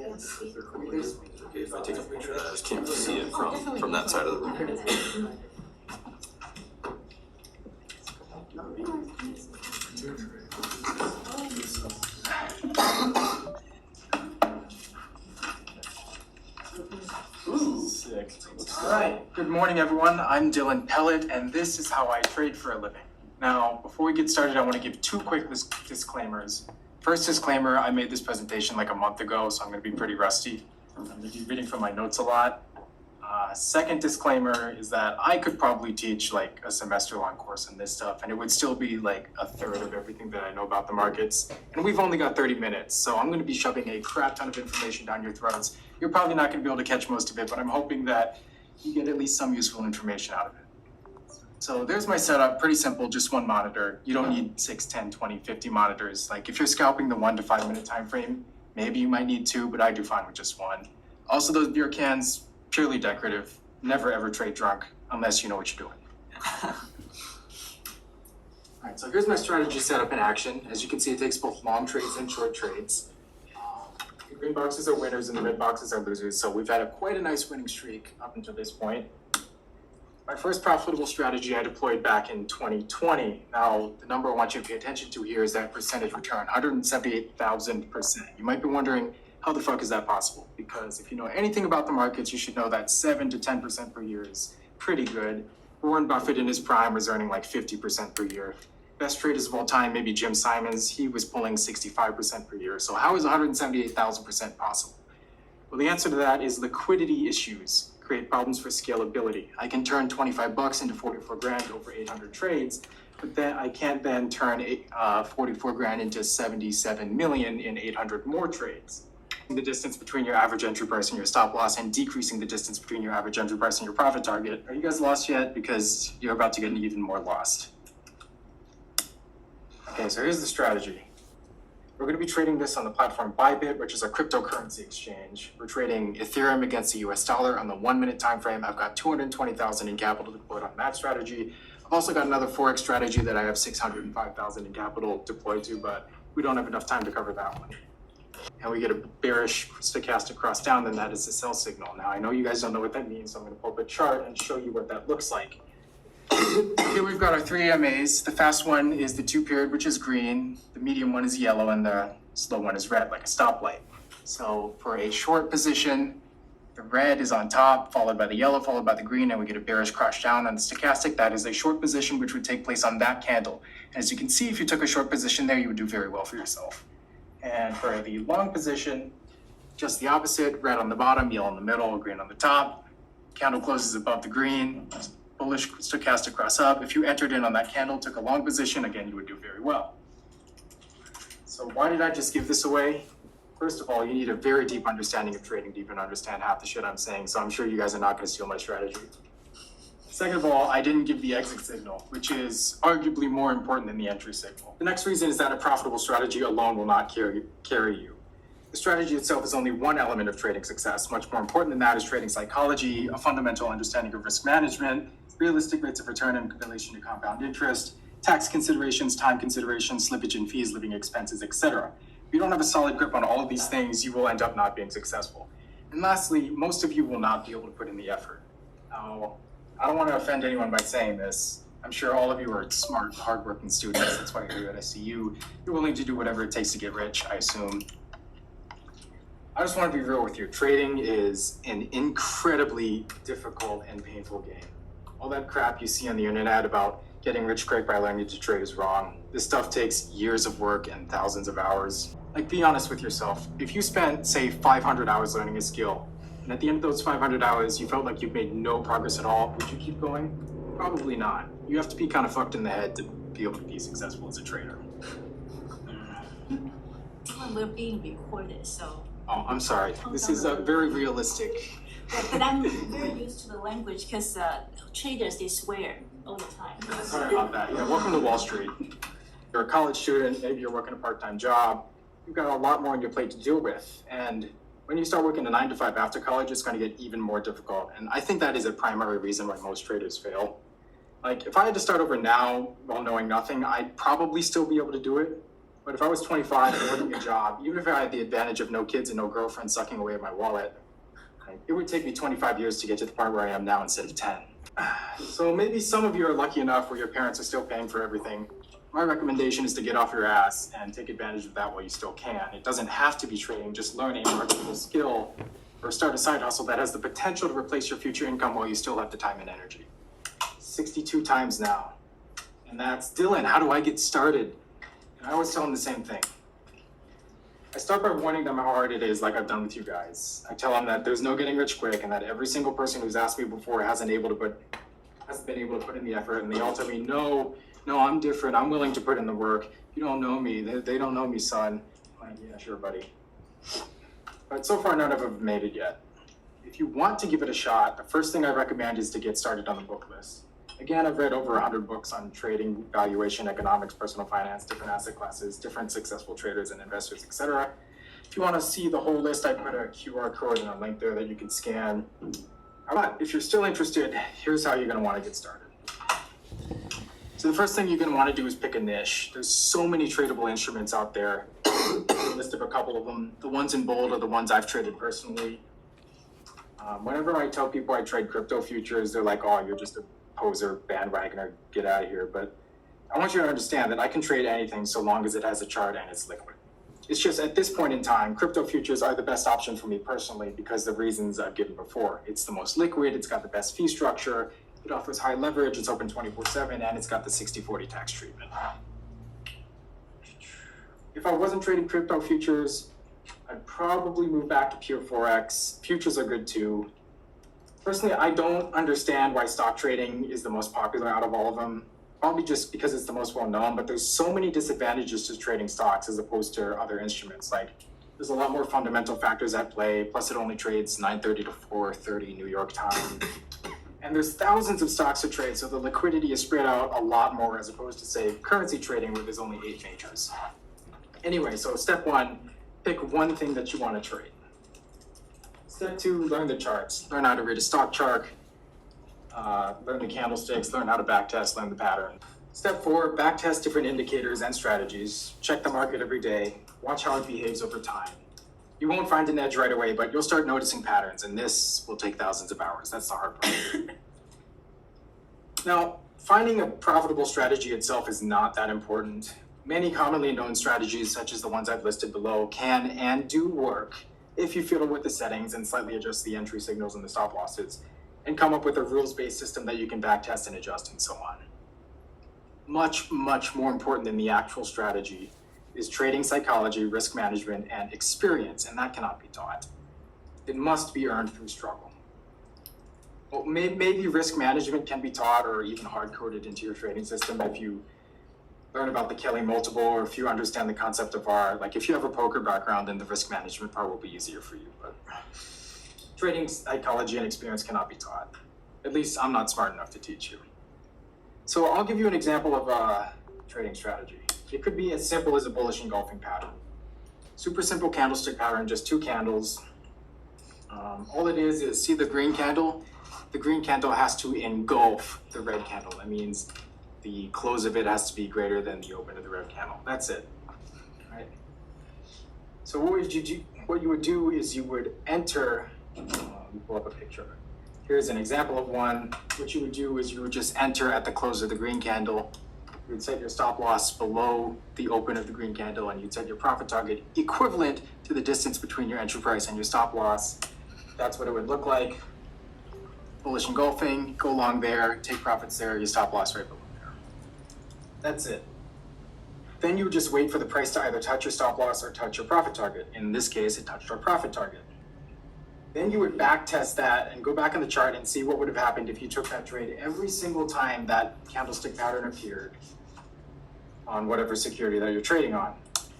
Okay, if I take a picture, I just can't see it from that side of the room. Sick. All right, good morning, everyone. I'm Dylan Pellet, and this is how I trade for a living. Now, before we get started, I want to give two quick disclaimers. First disclaimer, I made this presentation like a month ago, so I'm going to be pretty rusty. I'm going to be reading from my notes a lot. Second disclaimer is that I could probably teach like a semester-long course on this stuff, and it would still be like a third of everything that I know about the markets. And we've only got 30 minutes, so I'm going to be shoving a crap ton of information down your throats. You're probably not going to be able to catch most of it, but I'm hoping that you get at least some useful information out of it. So there's my setup, pretty simple, just one monitor. You don't need 6, 10, 20, 50 monitors. Like if you're scalping the 1 to 5 minute time frame, maybe you might need 2, but I do fine with just 1. Also, those beer cans, purely decorative. Never ever trade drunk unless you know what you're doing. All right, so here's my strategy setup in action. As you can see, it takes both long trades and short trades. The green boxes are winners and the red boxes are losers. So we've had quite a nice winning streak up until this point. My first profitable strategy I deployed back in 2020. Now, the number I want you to pay attention to here is that percentage return, 178,000%. You might be wondering, how the fuck is that possible? Because if you know anything about the markets, you should know that 7 to 10% per year is pretty good. Warren Buffett in his prime was earning like 50% per year. Best traders of all time, maybe Jim Simons, he was pulling 65% per year. So how is 178,000% possible? Well, the answer to that is liquidity issues create problems for scalability. I can turn 25 bucks into 44 grand over 800 trades, but then I can't then turn 44 grand into 77 million in 800 more trades. The distance between your average entry price and your stop loss and decreasing the distance between your average entry price and your profit target. Are you guys lost yet? Because you're about to get even more lost. Okay, so here's the strategy. We're going to be trading this on the platform Bybit, which is a cryptocurrency exchange. We're trading Ethereum against the US dollar on the 1 minute time frame. I've got 220,000 in capital deployed on that strategy. I've also got another Forex strategy that I have 605,000 in capital deployed to, but we don't have enough time to cover that one. And we get a bearish stochastic cross down, then that is a sell signal. Now, I know you guys don't know what that means, so I'm going to pull up a chart and show you what that looks like. Here we've got our 3 EMAs. The fast one is the 2 period, which is green. The medium one is yellow, and the slow one is red, like a stoplight. So for a short position, the red is on top, followed by the yellow, followed by the green, and we get a bearish crash down on the stochastic. That is a short position, which would take place on that candle. And as you can see, if you took a short position there, you would do very well for yourself. And for the long position, just the opposite, red on the bottom, yellow in the middle, green on the top. Candle closes above the green, bullish stochastic cross up. If you entered in on that candle, took a long position, again, you would do very well. So why did I just give this away? First of all, you need a very deep understanding of trading to even understand half the shit I'm saying, so I'm sure you guys are not going to steal my strategy. Second of all, I didn't give the exit signal, which is arguably more important than the entry signal. The next reason is that a profitable strategy alone will not carry you. The strategy itself is only one element of trading success. Much more important than that is trading psychology, a fundamental understanding of risk management, realistic rates of return in relation to compound interest, tax considerations, time considerations, slippage in fees, living expenses, etc. If you don't have a solid grip on all of these things, you will end up not being successful. And lastly, most of you will not be able to put in the effort. Now, I don't want to offend anyone by saying this. I'm sure all of you are smart, hardworking students. That's why you're here at SCU. You're willing to do whatever it takes to get rich, I assume. I just want to be real with you. Trading is an incredibly difficult and painful game. All that crap you see on the internet about getting rich quick by learning to trade is wrong. This stuff takes years of work and thousands of hours. Like, be honest with yourself. If you spent, say, 500 hours learning a skill, and at the end of those 500 hours, you felt like you've made no progress at all, would you keep going? Probably not. You have to be kind of fucked in the head to be able to be successful as a trader. We're being recorded, so. Oh, I'm sorry. This is a very realistic. But I'm very used to the language because traders, they swear all the time. Sorry about that. Yeah, welcome to Wall Street. You're a college student, maybe you're working a part-time job. You've got a lot more on your plate to deal with. And when you start working a 9 to 5 after college, it's going to get even more difficult. And I think that is a primary reason why most traders fail. Like, if I had to start over now while knowing nothing, I'd probably still be able to do it. But if I was 25 and working a job, even if I had the advantage of no kids and no girlfriend sucking away at my wallet, it would take me 25 years to get to the point where I am now instead of 10. So maybe some of you are lucky enough where your parents are still paying for everything. My recommendation is to get off your ass and take advantage of that while you still can. It doesn't have to be trading, just learn a marketable skill or start a side hustle that has the potential to replace your future income while you still have the time and energy. 62 times now. And that's, Dylan, how do I get started? And I always tell them the same thing. I start by warning them how hard it is, like I've done with you guys. I tell them that there's no getting rich quick and that every single person who's asked me before hasn't been able to put in the effort, and they all tell me, no, I'm different, I'm willing to put in the work. You don't know me, they don't know me, son. I'm like, yeah, sure, buddy. But so far, none of them have made it yet. If you want to give it a shot, the first thing I recommend is to get started on the book list. Again, I've read over 100 books on trading, valuation, economics, personal finance, different asset classes, different successful traders and investors, etc. If you want to see the whole list, I put a QR code and a link there that you can scan. But if you're still interested, here's how you're going to want to get started. So the first thing you're going to want to do is pick a niche. There's so many tradable instruments out there. A list of a couple of them. The ones in bold are the ones I've traded personally. Whenever I tell people I trade crypto futures, they're like, oh, you're just a poser, bandwagoner, get out of here. But I want you to understand that I can trade anything so long as it has a chart and it's liquid. It's just at this point in time, crypto futures are the best option for me personally because of the reasons I've given before. It's the most liquid, it's got the best fee structure, it offers high leverage, it's open 24/7, and it's got the 60/40 tax treatment. If I wasn't trading crypto futures, I'd probably move back to pure Forex. Futures are good too. Personally, I don't understand why stock trading is the most popular out of all of them. Probably just because it's the most well known, but there's so many disadvantages to trading stocks as opposed to other instruments. Like, there's a lot more fundamental factors at play, plus it only trades 9:30 to 4:30 New York time. And there's thousands of stocks to trade, so the liquidity is spread out a lot more as opposed to, say, currency trading where there's only 8 majors. Anyway, so step 1, pick one thing that you want to trade. Step 2, learn the charts. Learn how to read a stock chart, learn the candlesticks, learn how to backtest, learn the pattern. Step 4, backtest different indicators and strategies. Check the market every day. Watch how it behaves over time. You won't find an edge right away, but you'll start noticing patterns, and this will take thousands of hours. That's the hard part. Now, finding a profitable strategy itself is not that important. Many commonly known strategies, such as the ones I've listed below, can and do work if you fiddle with the settings and slightly adjust the entry signals and the stop losses, and come up with a rules-based system that you can backtest and adjust and so on. Much, much more important than the actual strategy is trading psychology, risk management, and experience, and that cannot be taught. It must be earned through struggle. Well, maybe risk management can be taught or even hard-coded into your trading system if you learn about the Kelly multiple or if you understand the concept of R. Like, if you have a poker background, then the risk management part will be easier for you. But trading psychology and experience cannot be taught. At least I'm not smart enough to teach you. So I'll give you an example of a trading strategy. It could be as simple as a bullish engulfing pattern. Super simple candlestick pattern, just 2 candles. All it is see the green candle? The green candle has to engulf the red candle. That means the close of it has to be greater than the open of the red candle. That's it, right? So what you would do is you would enter, pull up a picture. Here's an example of one. What you would do is you would just enter at the close of the green candle. You would set your stop loss below the open of the green candle, and you'd set your profit target equivalent to the distance between your entry price and your stop loss. That's what it would look like. Bullish engulfing, go long there, take profits there, your stop loss right below there. That's it. Then you would just wait for the price to either touch your stop loss or touch your profit target. In this case, it touched our profit target. Then you would back test that and go back in the chart and see what would have happened if you took that trade every single time that candlestick pattern appeared on whatever security that you're trading on.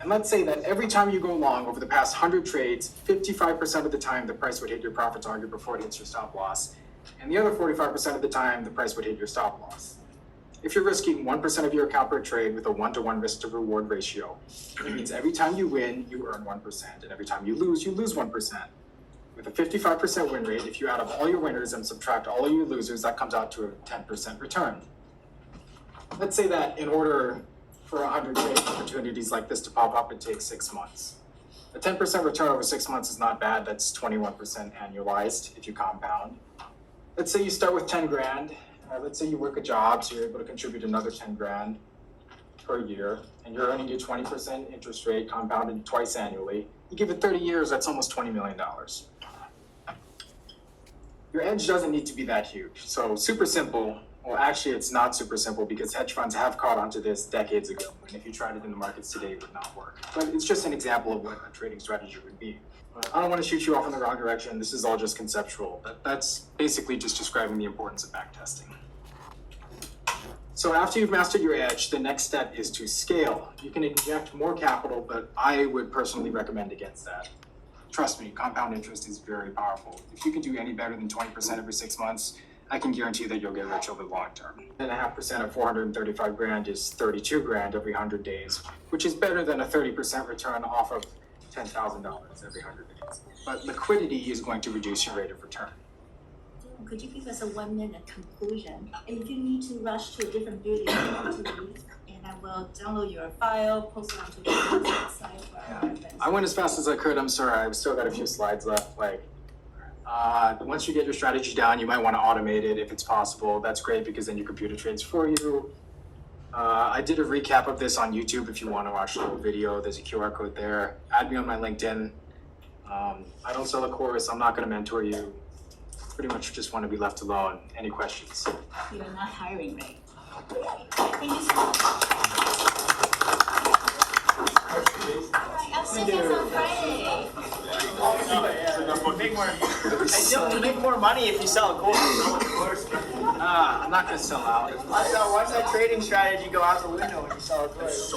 And let's say that every time you go long over the past 100 trades, 55% of the time the price would hit your profit target before it hits your stop loss. And the other 45% of the time, the price would hit your stop loss. If you're risking 1% of your account per trade with a 1-to-1 risk to reward ratio, it means every time you win, you earn 1%, and every time you lose 1%. With a 55% win rate, if you add up all your winners and subtract all of your losers, that comes out to a 10% return. Let's say that in order for 100 trading opportunities like this to pop up, it takes 6 months. A 10% return over 6 months is not bad. That's 21% annualized if you compound. Let's say you start with 10 grand. Let's say you work a job, so you're able to contribute another 10 grand per year, and you're earning your 20% interest rate compounded twice annually. You give it 30 years, that's almost $20 million. Your edge doesn't need to be that huge. So super simple. Well, actually, it's not super simple because hedge funds have caught onto this decades ago. And if you tried it in the markets today, it would not work. But it's just an example of what a trading strategy would be. I don't want to shoot you off in the wrong direction. This is all just conceptual. That's basically just describing the importance of backtesting. So after you've mastered your edge, the next step is to scale. You can inject more capital, but I would personally recommend against that. Trust me, compound interest is very powerful. If you can do any better than 20% every 6 months, I can guarantee that you'll get rich over the long term. 10.5% of 435 grand is 32 grand every 100 days, which is better than a 30% return off of $10,000 every 100 days. But liquidity is going to reduce your rate of return. Could you give us a 1 minute conclusion? And if you need to rush to a different building, you have to leave, and I will download your file, post it onto the website for our friends. I went as fast as I could. I'm sorry. I've still got a few slides left. Once you get your strategy down, you might want to automate it if it's possible. That's great because then your computer trades for you. I did a recap of this on YouTube if you want to watch the whole video. There's a QR code there. Add me on my LinkedIn. I don't sell a course. I'm not going to mentor you. Pretty much just want to be left alone. Any questions? You're not hiring, right? Thank you so much. Alright, I'll see you guys on Friday. Make more money if you sell a course. I'm not going to sell out. Watch that trading strategy go out the window when you sell a course.